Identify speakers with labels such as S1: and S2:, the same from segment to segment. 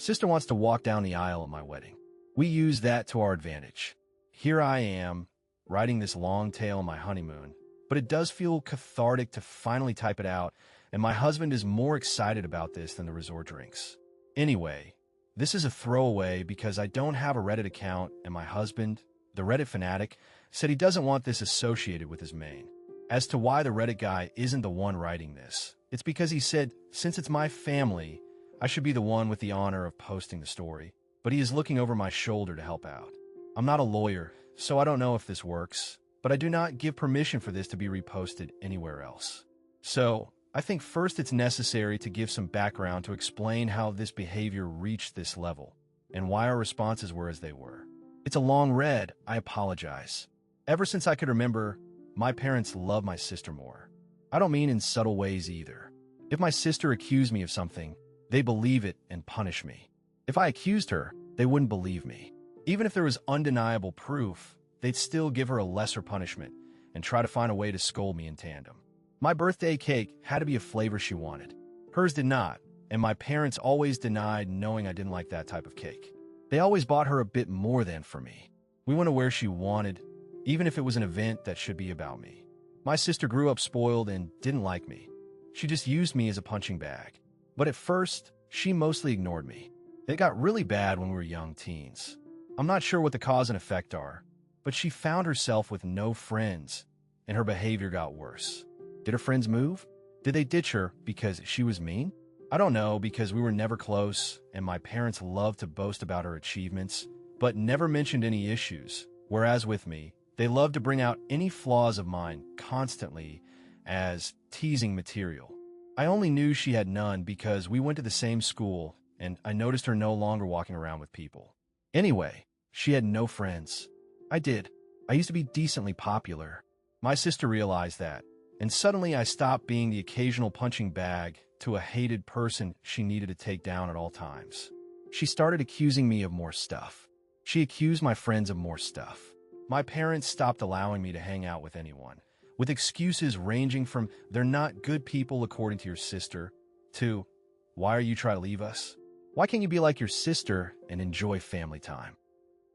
S1: Sister wants to walk down the aisle at my wedding. We use that to our advantage. Here I am, writing this long tale on my honeymoon, but it does feel cathartic to finally type it out, and my husband is more excited about this than the resort drinks. Anyway, this is a throwaway because I don't have a Reddit account, and my husband, the Reddit fanatic, said he doesn't want this associated with his main. As to why the Reddit guy isn't the one writing this, it's because he said, since it's my family, I should be the one with the honor of posting the story, but he is looking over my shoulder to help out. I'm not a lawyer, so I don't know if this works, but I do not give permission for this to be reposted anywhere else. So, I think first it's necessary to give some background to explain how this behavior reached this level, and why our responses were as they were. It's a long read, I apologize. Ever since I could remember, my parents love my sister more. I don't mean in subtle ways either. If my sister accused me of something, they believe it and punish me. If I accused her, they wouldn't believe me. Even if there was undeniable proof, they'd still give her a lesser punishment and try to find a way to scold me in tandem. My birthday cake had to be a flavor she wanted. Hers did not, and my parents always denied knowing I didn't like that type of cake. They always bought her a bit more than for me. We went to where she wanted, even if it was an event that should be about me. My sister grew up spoiled and didn't like me. She just used me as a punching bag. But at first, she mostly ignored me. It got really bad when we were young teens. I'm not sure what the cause and effect are, but she found herself with no friends, and her behavior got worse. Did her friends move? Did they ditch her because she was mean? I don't know, because we were never close, and my parents loved to boast about her achievements, but never mentioned any issues, whereas with me, they loved to bring out any flaws of mine constantly as teasing material. I only knew she had none because we went to the same school, and I noticed her no longer walking around with people. Anyway, she had no friends. I did. I used to be decently popular. My sister realized that, and suddenly I stopped being the occasional punching bag to a hated person she needed to take down at all times. She started accusing me of more stuff. She accused my friends of more stuff. My parents stopped allowing me to hang out with anyone, with excuses ranging from "they're not good people according to your sister" to "why are you trying to leave us? Why can't you be like your sister and enjoy family time?"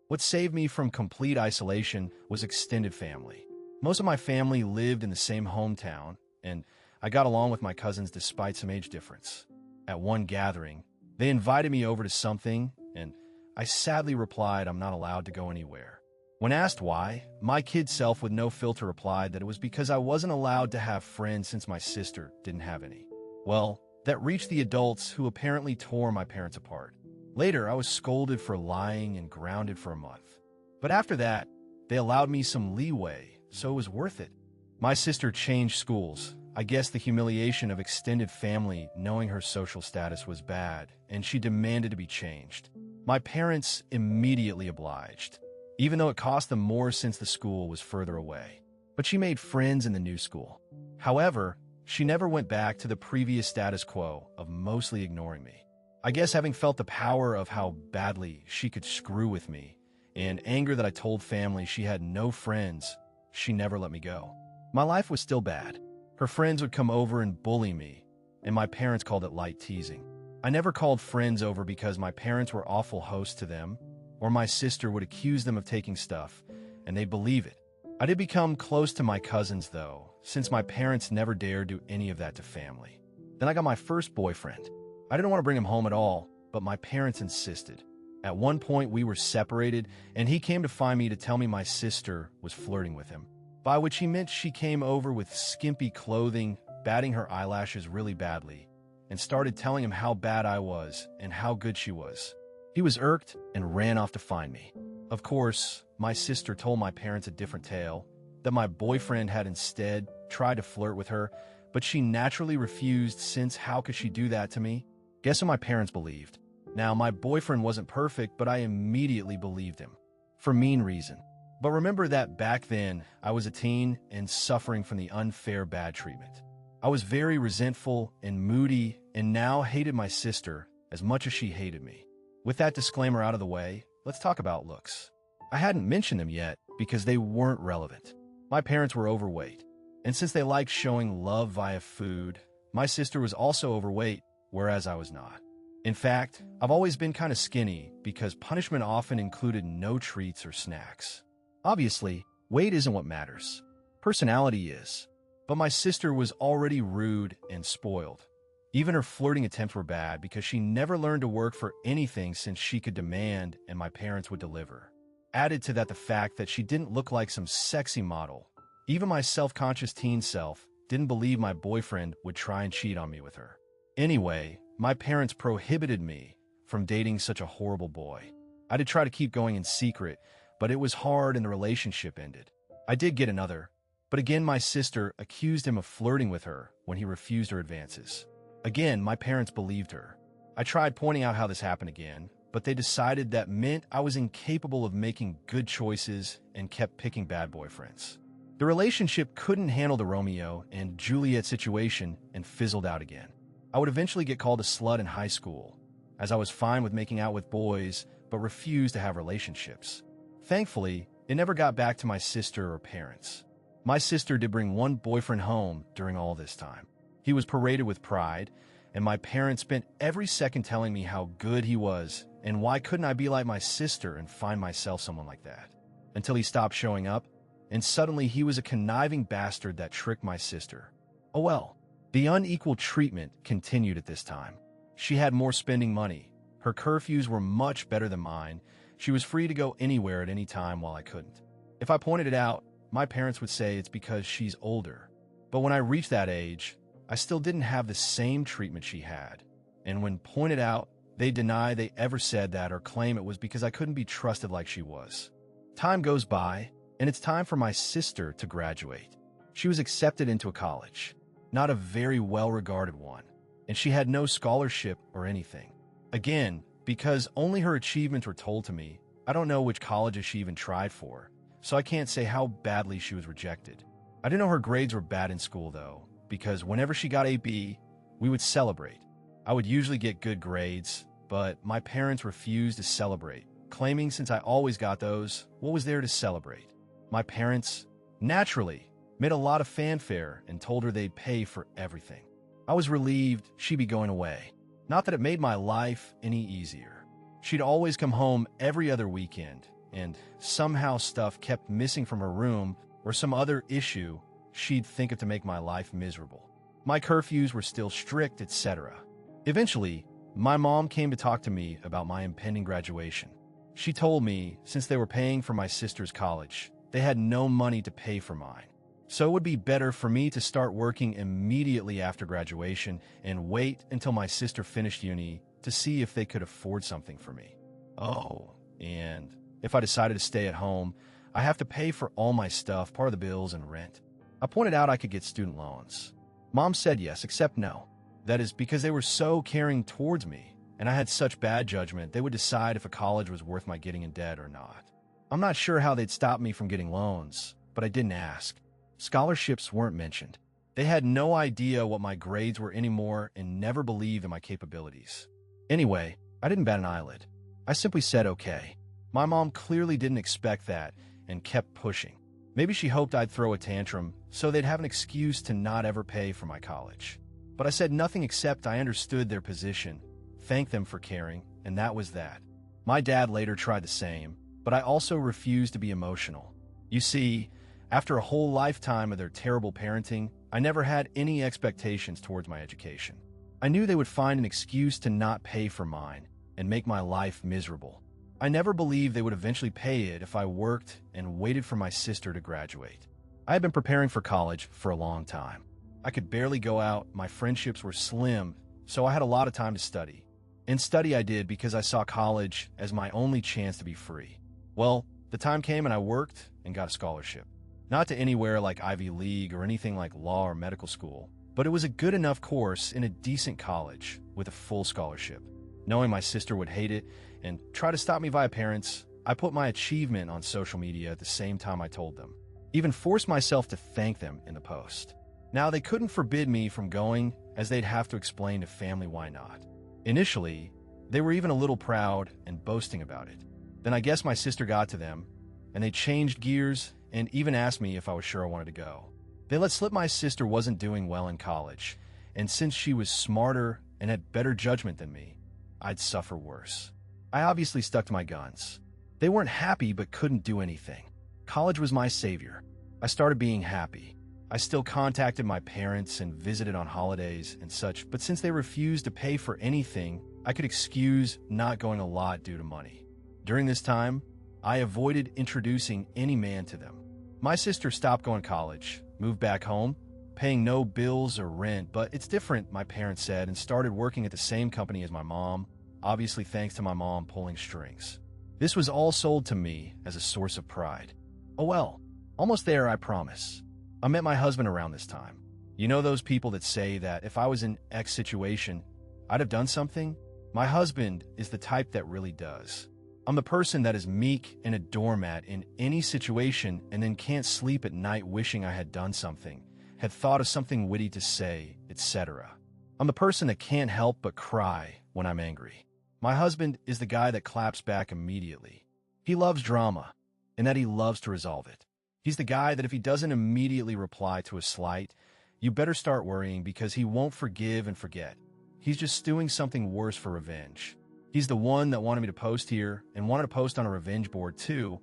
S1: What saved me from complete isolation was extended family. Most of my family lived in the same hometown, and I got along with my cousins despite some age difference. At one gathering, they invited me over to something, and I sadly replied I'm not allowed to go anywhere. When asked why, my kid self with no filter replied that it was because I wasn't allowed to have friends since my sister didn't have any. Well, that reached the adults, who apparently tore my parents apart. Later, I was scolded for lying and grounded for a month. But after that, they allowed me some leeway, so it was worth it. My sister changed schools. I guess the humiliation of extended family knowing her social status was bad, and she demanded to be changed. My parents immediately obliged, even though it cost them more since the school was further away. But she made friends in the new school. However, she never went back to the previous status quo of mostly ignoring me. I guess having felt the power of how badly she could screw with me, and anger that I told family she had no friends, she never let me go. My life was still bad. Her friends would come over and bully me, and my parents called it light teasing. I never called friends over because my parents were awful hosts to them, or my sister would accuse them of taking stuff, and they'd believe it. I did become close to my cousins, though, since my parents never dared do any of that to family. Then I got my first boyfriend. I didn't want to bring him home at all, but my parents insisted. At one point, we were separated, and he came to find me to tell me my sister was flirting with him, by which he meant she came over with skimpy clothing, batting her eyelashes really badly, and started telling him how bad I was and how good she was. He was irked and ran off to find me. Of course, my sister told my parents a different tale, that my boyfriend had instead tried to flirt with her, but she naturally refused, since how could she do that to me? Guess what my parents believed? Now, my boyfriend wasn't perfect, but I immediately believed him. For mean reason. But remember that back then, I was a teen and suffering from the unfair bad treatment. I was very resentful and moody, and now hated my sister as much as she hated me. With that disclaimer out of the way, let's talk about looks. I hadn't mentioned them yet because they weren't relevant. My parents were overweight, and since they liked showing love via food, my sister was also overweight, whereas I was not. In fact, I've always been kind of skinny because punishment often included no treats or snacks. Obviously, weight isn't what matters. Personality is. But my sister was already rude and spoiled. Even her flirting attempts were bad because she never learned to work for anything since she could demand and my parents would deliver. Added to that the fact that she didn't look like some sexy model. Even my self-conscious teen self didn't believe my boyfriend would try and cheat on me with her. Anyway, my parents prohibited me from dating such a horrible boy. I did try to keep going in secret, but it was hard and the relationship ended. I did get another, but again my sister accused him of flirting with her when he refused her advances. Again, my parents believed her. I tried pointing out how this happened again, but they decided that meant I was incapable of making good choices and kept picking bad boyfriends. The relationship couldn't handle the Romeo and Juliet situation and fizzled out again. I would eventually get called a slut in high school, as I was fine with making out with boys but refused to have relationships. Thankfully, it never got back to my sister or parents. My sister did bring one boyfriend home during all this time. He was paraded with pride, and my parents spent every second telling me how good he was and why couldn't I be like my sister and find myself someone like that. Until he stopped showing up, and suddenly he was a conniving bastard that tricked my sister. Oh well. The unequal treatment continued at this time. She had more spending money. Her curfews were much better than mine. She was free to go anywhere at any time while I couldn't. If I pointed it out, my parents would say it's because she's older. But when I reached that age, I still didn't have the same treatment she had. And when pointed out, they deny they ever said that or claim it was because I couldn't be trusted like she was. Time goes by, and it's time for my sister to graduate. She was accepted into a college. Not a very well-regarded one, and she had no scholarship or anything. Again, because only her achievements were told to me, I don't know which colleges she even tried for, so I can't say how badly she was rejected. I didn't know her grades were bad in school, though, because whenever she got a B, we would celebrate. I would usually get good grades, but my parents refused to celebrate, claiming since I always got those, what was there to celebrate? My parents, naturally, made a lot of fanfare and told her they'd pay for everything. I was relieved she'd be going away. Not that it made my life any easier. She'd always come home every other weekend, and somehow stuff kept missing from her room or some other issue she'd think of to make my life miserable. My curfews were still strict, etc. Eventually, my mom came to talk to me about my impending graduation. She told me, since they were paying for my sister's college, they had no money to pay for mine. So it would be better for me to start working immediately after graduation and wait until my sister finished uni to see if they could afford something for me. Oh, and if I decided to stay at home, I have to pay for all my stuff, part of the bills and rent. I pointed out I could get student loans. Mom said yes, except no. That is because they were so caring towards me, and I had such bad judgment they would decide if a college was worth my getting in debt or not. I'm not sure how they'd stop me from getting loans, but I didn't ask. Scholarships weren't mentioned. They had no idea what my grades were anymore and never believed in my capabilities. Anyway, I didn't bat an eyelid. I simply said okay. My mom clearly didn't expect that and kept pushing. Maybe she hoped I'd throw a tantrum so they'd have an excuse to not ever pay for my college. But I said nothing except I understood their position, thanked them for caring, and that was that. My dad later tried the same, but I also refused to be emotional. You see, after a whole lifetime of their terrible parenting, I never had any expectations towards my education. I knew they would find an excuse to not pay for mine and make my life miserable. I never believed they would eventually pay it if I worked and waited for my sister to graduate. I had been preparing for college for a long time. I could barely go out, my friendships were slim, so I had a lot of time to study. And study I did because I saw college as my only chance to be free. Well, the time came and I worked and got a scholarship. Not to anywhere like Ivy League or anything like law or medical school, but it was a good enough course in a decent college with a full scholarship. Knowing my sister would hate it and try to stop me via parents, I put my achievement on social media at the same time I told them. Even forced myself to thank them in the post. Now, they couldn't forbid me from going, as they'd have to explain to family why not. Initially, they were even a little proud and boasting about it. Then I guess my sister got to them, and they changed gears and even asked me if I was sure I wanted to go. They let slip my sister wasn't doing well in college, and since she was smarter and had better judgment than me, I'd suffer worse. I obviously stuck to my guns. They weren't happy but couldn't do anything. College was my savior. I started being happy. I still contacted my parents and visited on holidays and such, but since they refused to pay for anything, I could excuse not going a lot due to money. During this time, I avoided introducing any man to them. My sister stopped going to college, moved back home, paying no bills or rent, but it's different, my parents said, and started working at the same company as my mom, obviously thanks to my mom pulling strings. This was all sold to me as a source of pride. Oh well, almost there, I promise. I met my husband around this time. You know those people that say that if I was in X situation, I'd have done something? My husband is the type that really does. I'm the person that is meek and a doormat in any situation and then can't sleep at night wishing I had done something, had thought of something witty to say, etc. I'm the person that can't help but cry when I'm angry. My husband is the guy that claps back immediately. He loves drama, and that he loves to resolve it. He's the guy that if he doesn't immediately reply to a slight, you better start worrying because he won't forgive and forget. He's just stewing something worse for revenge. He's the one that wanted me to post here and wanted to post on a revenge board too,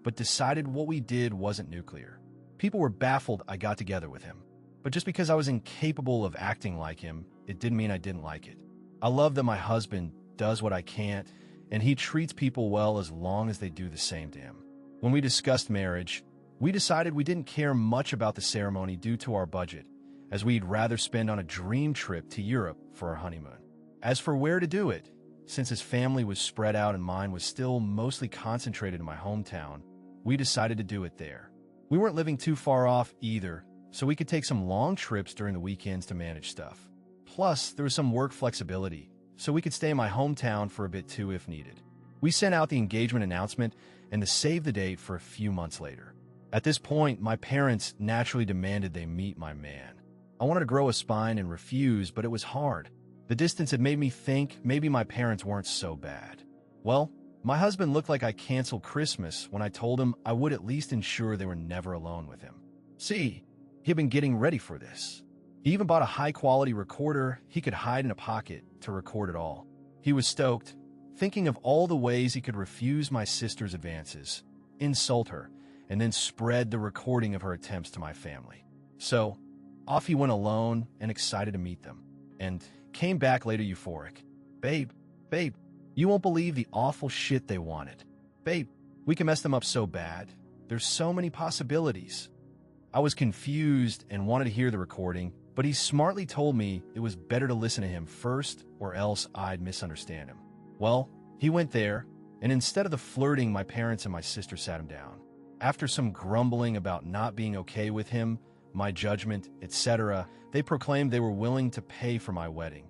S1: but decided what we did wasn't nuclear. People were baffled I got together with him. But just because I was incapable of acting like him, it didn't mean I didn't like it. I love that my husband does what I can't, and he treats people well as long as they do the same to him. When we discussed marriage, we decided we didn't care much about the ceremony due to our budget, as we'd rather spend on a dream trip to Europe for our honeymoon. As for where to do it, since his family was spread out and mine was still mostly concentrated in my hometown, we decided to do it there. We weren't living too far off either, so we could take some long trips during the weekends to manage stuff. Plus, there was some work flexibility, so we could stay in my hometown for a bit too if needed. We sent out the engagement announcement and the save the date for a few months later. At this point, my parents naturally demanded they meet my man. I wanted to grow a spine and refuse, but it was hard. The distance had made me think maybe my parents weren't so bad. Well, my husband looked like I canceled Christmas when I told him I would at least ensure they were never alone with him. See, he had been getting ready for this. He even bought a high-quality recorder he could hide in a pocket to record it all. He was stoked, thinking of all the ways he could refuse my sister's advances, insult her, and then spread the recording of her attempts to my family. So, off he went alone and excited to meet them, and came back later euphoric. Babe, you won't believe the awful shit they wanted. Babe, we can mess them up so bad. There's so many possibilities. I was confused and wanted to hear the recording, but he smartly told me it was better to listen to him first or else I'd misunderstand him. Well, he went there, and instead of the flirting, my parents and my sister sat him down. After some grumbling about not being okay with him, my judgment, etc., they proclaimed they were willing to pay for my wedding,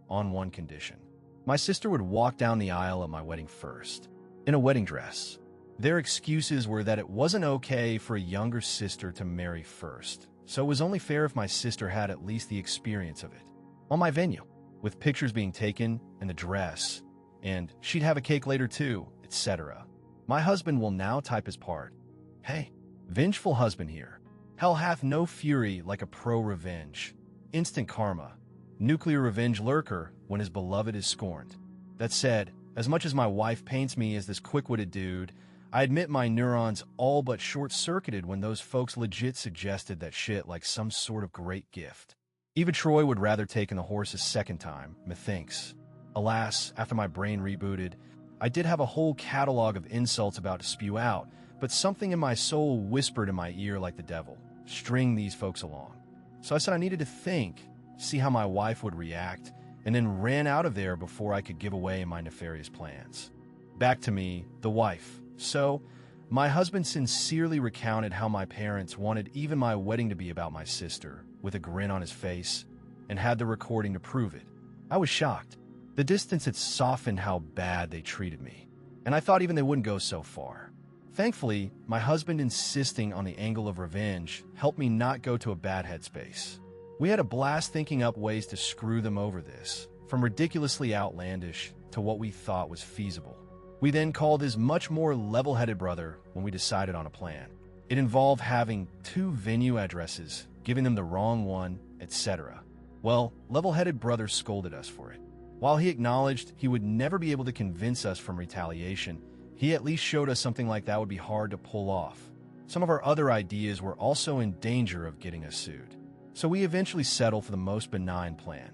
S1: on one condition. My sister would walk down the aisle at my wedding first, in a wedding dress. Their excuses were that it wasn't okay for a younger sister to marry first, so it was only fair if my sister had at least the experience of it. On my venue, with pictures being taken and the dress, and she'd have a cake later too, etc. My husband will now type his part. Hey, vengeful husband here. Hell hath no fury like a pro-revenge. Instant karma. Nuclear revenge lurker when his beloved is scorned. That said, as much as my wife paints me as this quick-witted dude, I admit my neurons all but short-circuited when those folks legit suggested that shit like some sort of great gift. Eva Troy would rather take in the horse a second time, methinks. Alas, after my brain rebooted, I did have a whole catalog of insults about to spew out, but something in my soul whispered in my ear like the devil, string these folks along. So I said I needed to think, see how my wife would react, and then ran out of there before I could give away my nefarious plans. Back to me, the wife. So, my husband sincerely recounted how my parents wanted even my wedding to be about my sister, with a grin on his face, and had the recording to prove it. I was shocked. The distance had softened how bad they treated me, and I thought even they wouldn't go so far. Thankfully, my husband insisting on the angle of revenge helped me not go to a bad headspace. We had a blast thinking up ways to screw them over this, from ridiculously outlandish to what we thought was feasible. We then called his much more level-headed brother when we decided on a plan. It involved having 2 venue addresses, giving them the wrong one, etc. Well, level-headed brother scolded us for it. While he acknowledged he would never be able to convince us from retaliation, he at least showed us something like that would be hard to pull off. Some of our other ideas were also in danger of getting us sued. So we eventually settled for the most benign plan.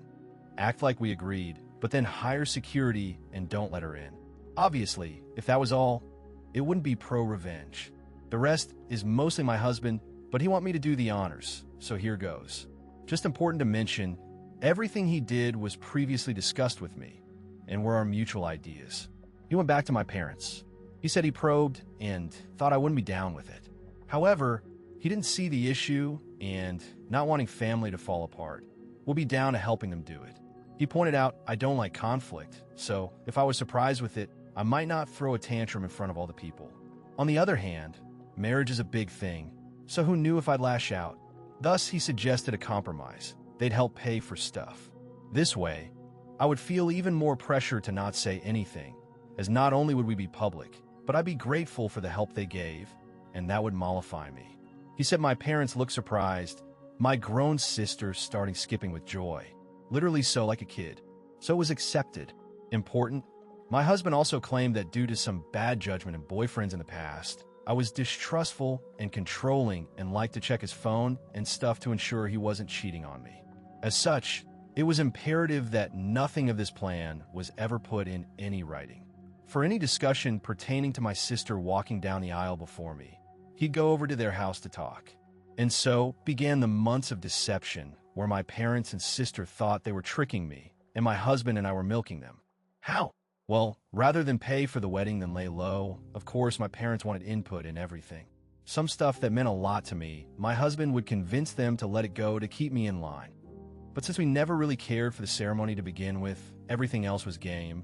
S1: Act like we agreed, but then hire security and don't let her in. Obviously, if that was all, it wouldn't be pro-revenge. The rest is mostly my husband, but he wants me to do the honors, so here goes. Just important to mention, everything he did was previously discussed with me, and were our mutual ideas. He went back to my parents. He said he probed and thought I wouldn't be down with it. However, he didn't see the issue, and not wanting family to fall apart, will be down to helping them do it. He pointed out I don't like conflict, so if I was surprised with it, I might not throw a tantrum in front of all the people. On the other hand, marriage is a big thing, so who knew if I'd lash out? Thus, he suggested a compromise. They'd help pay for stuff. This way, I would feel even more pressure to not say anything, as not only would we be public, but I'd be grateful for the help they gave, and that would mollify me. He said my parents looked surprised, my grown sister starting skipping with joy, literally so like a kid. So it was accepted. Important, my husband also claimed that due to some bad judgment and boyfriends in the past, I was distrustful and controlling and liked to check his phone and stuff to ensure he wasn't cheating on me. As such, it was imperative that nothing of this plan was ever put in any writing. For any discussion pertaining to my sister walking down the aisle before me, he'd go over to their house to talk. And so began the months of deception where my parents and sister thought they were tricking me, and my husband and I were milking them. How? Well, rather than pay for the wedding than lay low, of course my parents wanted input in everything. Some stuff that meant a lot to me, my husband would convince them to let it go to keep me in line. But since we never really cared for the ceremony to begin with, everything else was game,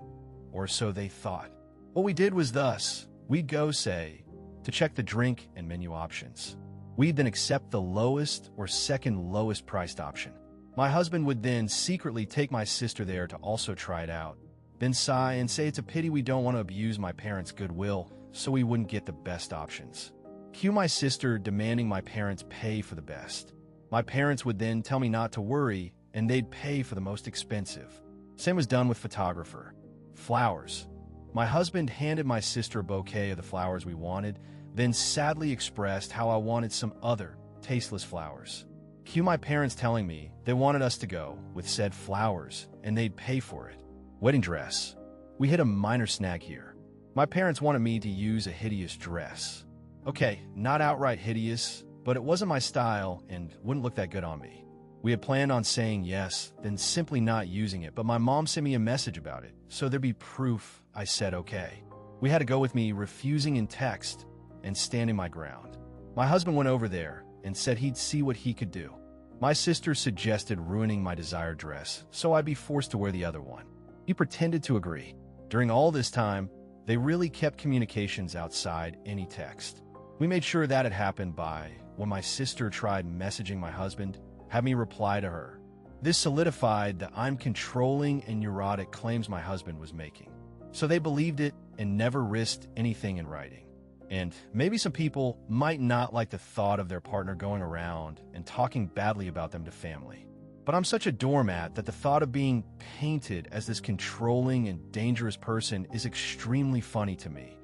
S1: or so they thought. What we did was thus, we'd go, say, to check the drink and menu options. We'd then accept the lowest or second lowest priced option. My husband would then secretly take my sister there to also try it out, then sigh and say it's a pity we don't want to abuse my parents' goodwill so we wouldn't get the best options. Cue my sister demanding my parents pay for the best. My parents would then tell me not to worry and they'd pay for the most expensive. Same was done with photographer. Flowers. My husband handed my sister a bouquet of the flowers we wanted, then sadly expressed how I wanted some other, tasteless flowers. Cue my parents telling me they wanted us to go with said flowers and they'd pay for it. Wedding dress. We hit a minor snag here. My parents wanted me to use a hideous dress. Okay, not outright hideous, but it wasn't my style and wouldn't look that good on me. We had planned on saying yes, then simply not using it, but my mom sent me a message about it, so there'd be proof I said okay. We had to go with me refusing in text and standing my ground. My husband went over there and said he'd see what he could do. My sister suggested ruining my desired dress, so I'd be forced to wear the other one. He pretended to agree. During all this time, they really kept communications outside any text. We made sure that had happened by, when my sister tried messaging my husband, have me reply to her. This solidified the I'm controlling and neurotic claims my husband was making. So they believed it and never risked anything in writing. And maybe some people might not like the thought of their partner going around and talking badly about them to family. But I'm such a doormat that the thought of being painted as this controlling and dangerous person is extremely funny to me,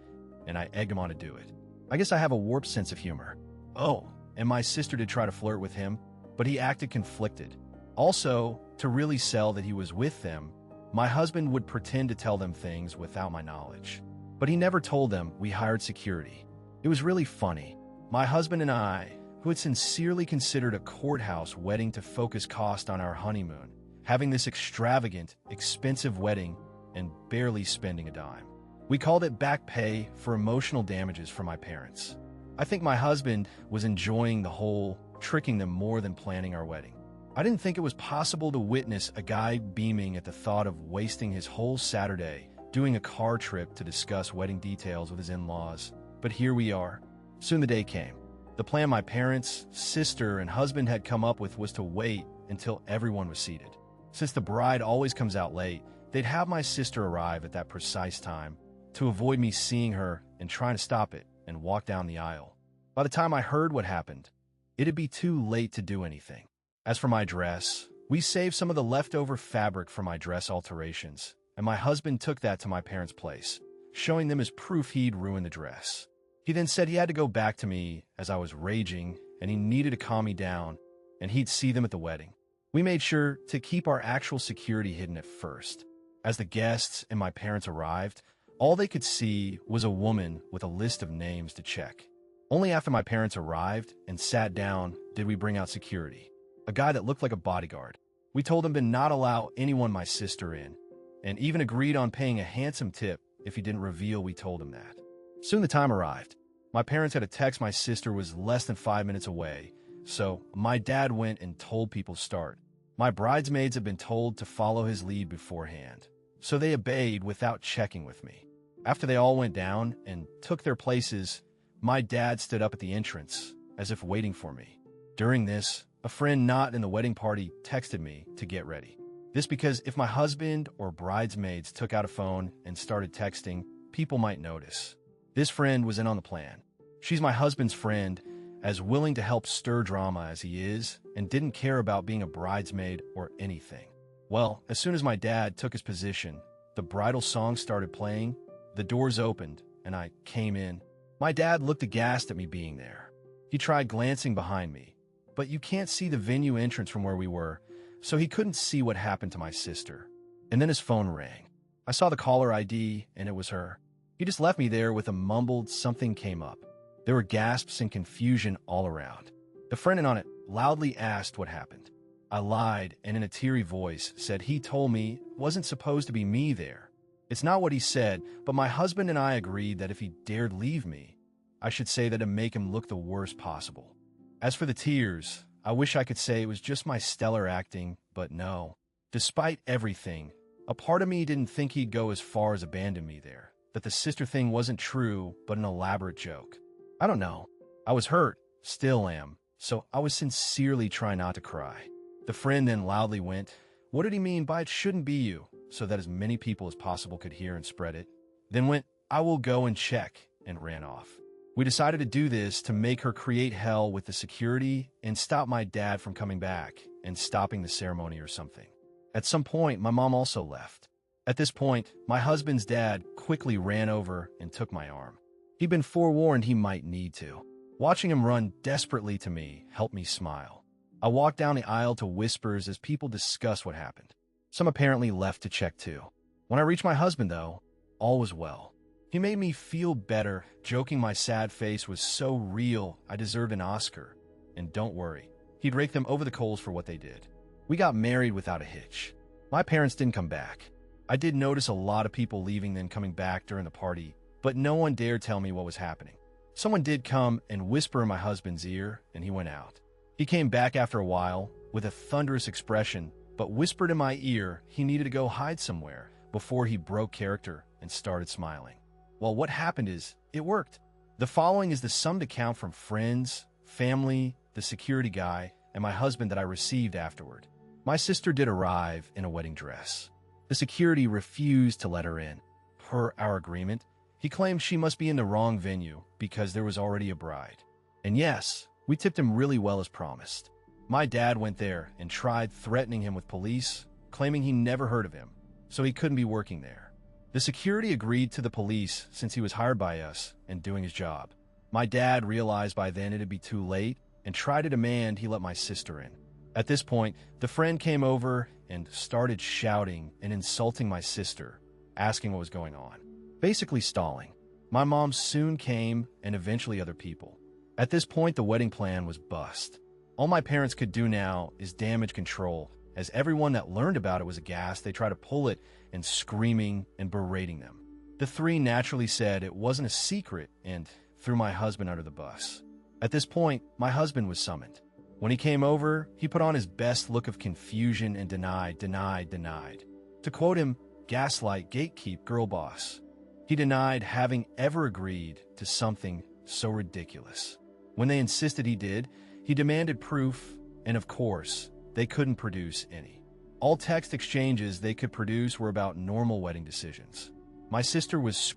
S1: and I egg him on to do it. I guess I have a warped sense of humor. Oh, and my sister did try to flirt with him, but he acted conflicted. Also, to really sell that he was with them, my husband would pretend to tell them things without my knowledge. But he never told them we hired security. It was really funny. My husband and I, who had sincerely considered a courthouse wedding to focus cost on our honeymoon, having this extravagant, expensive wedding and barely spending a dime. We called it back pay for emotional damages for my parents. I think my husband was enjoying the whole tricking them more than planning our wedding. I didn't think it was possible to witness a guy beaming at the thought of wasting his whole Saturday doing a car trip to discuss wedding details with his in-laws. But here we are. Soon the day came. The plan my parents, sister, and husband had come up with was to wait until everyone was seated. Since the bride always comes out late, they'd have my sister arrive at that precise time to avoid me seeing her and trying to stop it and walk down the aisle. By the time I heard what happened, it'd be too late to do anything. As for my dress, We saved some of the leftover fabric for my dress alterations, and my husband took that to my parents' place, showing them as proof he'd ruined the dress. He then said he had to go back to me as I was raging and he needed to calm me down, and he'd see them at the wedding. We made sure to keep our actual security hidden at first. As the guests and my parents arrived, all they could see was a woman with a list of names to check. Only after my parents arrived and sat down did we bring out security, a guy that looked like a bodyguard. We told him to not allow anyone my sister in, and even agreed on paying a handsome tip if he didn't reveal we told him that. Soon the time arrived. My parents had a text my sister was less than 5 minutes away, so my dad went and told people to start. My bridesmaids had been told to follow his lead beforehand, so they obeyed without checking with me. After they all went down and took their places, my dad stood up at the entrance, as if waiting for me. During this, a friend not in the wedding party texted me to get ready. This because if my husband or bridesmaids took out a phone and started texting, people might notice. This friend was in on the plan. She's my husband's friend, as willing to help stir drama as he is, and didn't care about being a bridesmaid or anything. Well, as soon as my dad took his position, the bridal song started playing, the doors opened, and I came in. My dad looked aghast at me being there. He tried glancing behind me, but you can't see the venue entrance from where we were, so he couldn't see what happened to my sister. And then his phone rang. I saw the caller ID, and it was her. He just left me there with a mumbled something came up. There were gasps and confusion all around. The friend on it loudly asked what happened. I lied and in a teary voice said he told me it wasn't supposed to be me there. It's not what he said, but my husband and I agreed that if he dared leave me, I should say that to make him look the worst possible. As for the tears, I wish I could say it was just my stellar acting, but no. Despite everything, a part of me didn't think he'd go as far as abandon me there, that the sister thing wasn't true, but an elaborate joke. I don't know. I was hurt, still am, so I was sincerely trying not to cry. The friend then loudly went, "What did he mean by it shouldn't be you?" so that as many people as possible could hear and spread it. Then went, "I will go and check," and ran off. We decided to do this to make her create hell with the security and stop my dad from coming back and stopping the ceremony or something. At some point, my mom also left. At this point, my husband's dad quickly ran over and took my arm. He'd been forewarned he might need to. Watching him run desperately to me helped me smile. I walked down the aisle to whispers as people discussed what happened. Some apparently left to check too. When I reached my husband, though, all was well. He made me feel better, joking my sad face was so real I deserved an Oscar. And don't worry, he'd rake them over the coals for what they did. We got married without a hitch. My parents didn't come back. I did notice a lot of people leaving then coming back during the party, but no one dared tell me what was happening. Someone did come and whisper in my husband's ear, and he went out. He came back after a while with a thunderous expression, but whispered in my ear he needed to go hide somewhere before he broke character and started smiling. Well, what happened is, it worked. The following is the summed account from friends, family, the security guy, and my husband that I received afterward. My sister did arrive in a wedding dress. The security refused to let her in. Per our agreement, he claimed she must be in the wrong venue because there was already a bride. And yes, we tipped him really well as promised. My dad went there and tried threatening him with police, claiming he never heard of him, so he couldn't be working there. The security agreed to the police since he was hired by us and doing his job. My dad realized by then it'd be too late and tried to demand he let my sister in. At this point, the friend came over and started shouting and insulting my sister, asking what was going on, basically stalling. My mom soon came and eventually other people. At this point, the wedding plan was bust. All my parents could do now is damage control, as everyone that learned about it was aghast. They tried to pull it and screaming and berating them. The three naturally said it wasn't a secret and threw my husband under the bus. At this point, my husband was summoned. When he came over, he put on his best look of confusion and denied. To quote him, "Gaslight, gatekeep, girl boss." He denied having ever agreed to something so ridiculous. When they insisted he did, he demanded proof, and of course, they couldn't produce any. All text exchanges they could produce were about normal wedding decisions. My sister was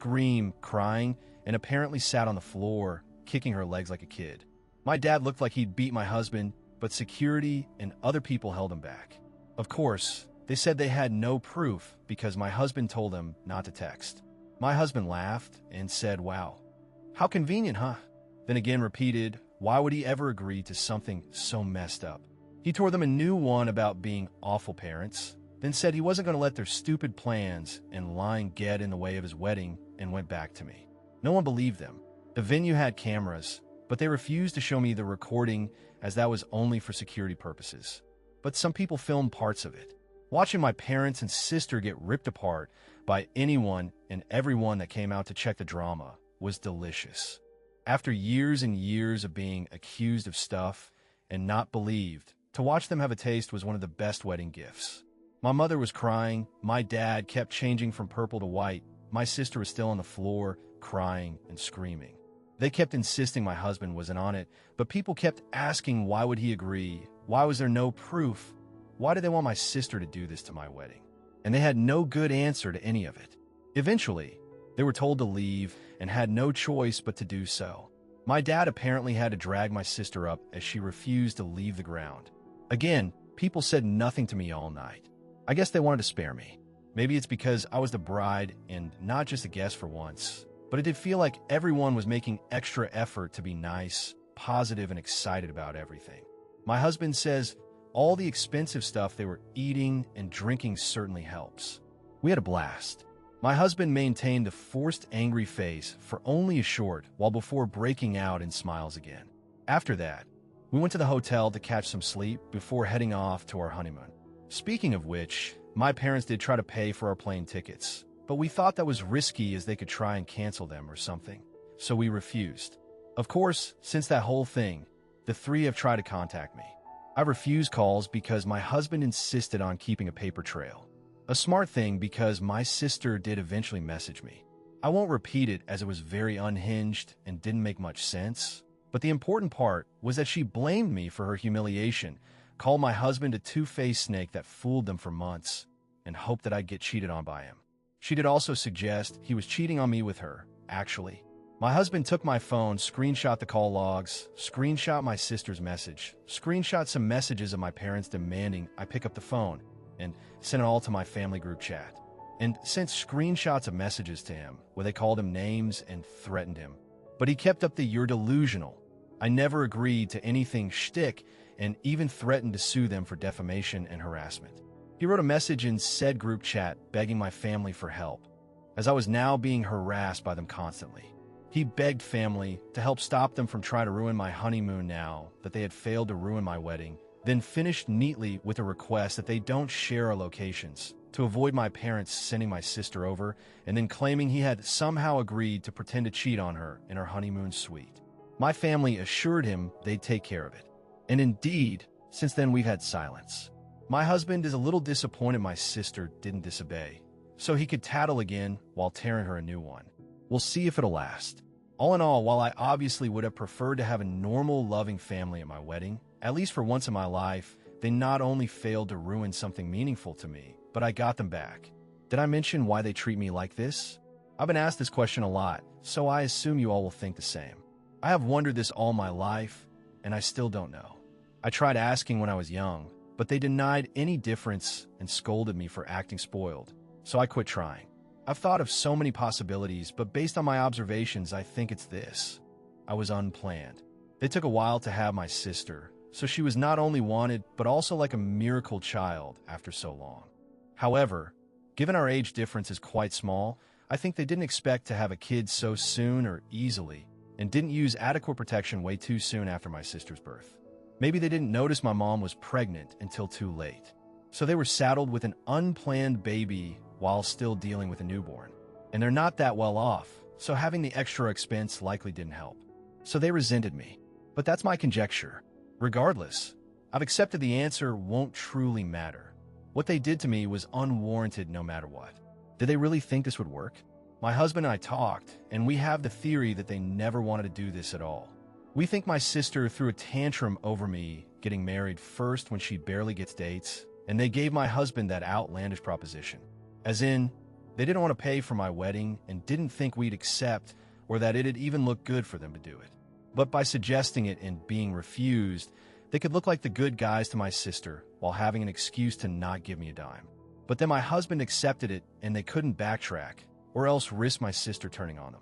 S1: crying, and apparently sat on the floor, kicking her legs like a kid. My dad looked like he'd beat my husband, but security and other people held him back. Of course, they said they had no proof because my husband told them not to text. My husband laughed and said, "Wow, how convenient, huh?" Then again repeated, why would he ever agree to something so messed up? He tore them a new one about being awful parents, then said he wasn't going to let their stupid plans and lying get in the way of his wedding, and went back to me. No one believed them. The venue had cameras, but they refused to show me the recording as that was only for security purposes. But some people filmed parts of it. Watching my parents and sister get ripped apart by anyone and everyone that came out to check the drama was delicious. After years and years of being accused of stuff and not believed, to watch them have a taste was one of the best wedding gifts. My mother was crying, my dad kept changing from purple to white, my sister was still on the floor, crying and screaming. They kept insisting my husband wasn't on it, but people kept asking why would he agree? Why was there no proof? Why did they want my sister to do this to my wedding? And they had no good answer to any of it. Eventually, they were told to leave and had no choice but to do so. My dad apparently had to drag my sister up as she refused to leave the ground. Again, people said nothing to me all night. I guess they wanted to spare me. Maybe it's because I was the bride and not just a guest for once, but it did feel like everyone was making extra effort to be nice, positive, and excited about everything. My husband says all the expensive stuff they were eating and drinking certainly helps. We had a blast. My husband maintained a forced angry face for only a short while before breaking out in smiles again. After that, we went to the hotel to catch some sleep before heading off to our honeymoon. Speaking of which, my parents did try to pay for our plane tickets, but we thought that was risky as they could try and cancel them or something, so we refused. Of course, since that whole thing, the three have tried to contact me. I refused calls because my husband insisted on keeping a paper trail. A smart thing because my sister did eventually message me. I won't repeat it as it was very unhinged and didn't make much sense, but the important part was that she blamed me for her humiliation, called my husband a two-faced snake that fooled them for months, and hoped that I'd get cheated on by him. She did also suggest he was cheating on me with her, actually. My husband took my phone, screenshot the call logs, screenshot my sister's message, screenshot some messages of my parents demanding I pick up the phone, and sent it all to my family group chat. And sent screenshots of messages to him where they called him names and threatened him. But he kept up the "you're delusional. I never agreed to anything" shtick and even threatened to sue them for defamation and harassment. He wrote a message in said group chat begging my family for help, as I was now being harassed by them constantly. He begged family to help stop them from trying to ruin my honeymoon now that they had failed to ruin my wedding, then finished neatly with a request that they don't share our locations to avoid my parents sending my sister over, and then claiming he had somehow agreed to pretend to cheat on her in her honeymoon suite. My family assured him they'd take care of it. And indeed, since then we've had silence. My husband is a little disappointed my sister didn't disobey, so he could tattle again while tearing her a new one. We'll see if it'll last. All in all, while I obviously would have preferred to have a normal, loving family at my wedding, at least for once in my life, they not only failed to ruin something meaningful to me, but I got them back. Did I mention why they treat me like this? I've been asked this question a lot, so I assume you all will think the same. I have wondered this all my life, and I still don't know. I tried asking when I was young, but they denied any difference and scolded me for acting spoiled, so I quit trying. I've thought of so many possibilities, but based on my observations, I think it's this. I was unplanned. They took a while to have my sister, so she was not only wanted, but also like a miracle child after so long. However, given our age difference is quite small, I think they didn't expect to have a kid so soon or easily, and didn't use adequate protection way too soon after my sister's birth. Maybe they didn't notice my mom was pregnant until too late. So they were saddled with an unplanned baby while still dealing with a newborn. And they're not that well off, so having the extra expense likely didn't help. So they resented me. But that's my conjecture. Regardless, I've accepted the answer won't truly matter. What they did to me was unwarranted no matter what. Did they really think this would work? My husband and I talked, and we have the theory that they never wanted to do this at all. We think my sister threw a tantrum over me getting married first when she barely gets dates, and they gave my husband that outlandish proposition. As in, they didn't want to pay for my wedding and didn't think we'd accept or that it'd even look good for them to do it. But by suggesting it and being refused, They could look like the good guys to my sister while having an excuse to not give me a dime. But then my husband accepted it and they couldn't backtrack, or else risk my sister turning on him.